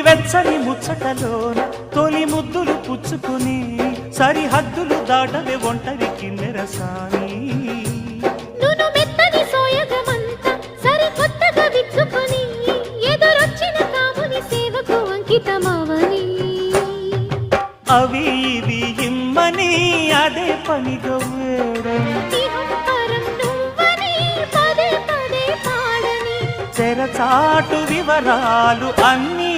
వెచ్చని ముచ్చటలోన తొలి ముద్దులు పుచ్చుకుని సరిహద్దులు దాటవే ఒంటరి కిన్నెరసాని నును మెత్తని సోయగమంతా సరి కొత్తగా విచ్చుకొని ఎదురొచ్చిన కాముని సేవకు అంకితమవని అవి ఇవి ఇమ్మని అదే పనిగా వేడని ఇహంపరం నువ్వని పదే పదే పాడని తెరచాటు వివరాలు అన్నీ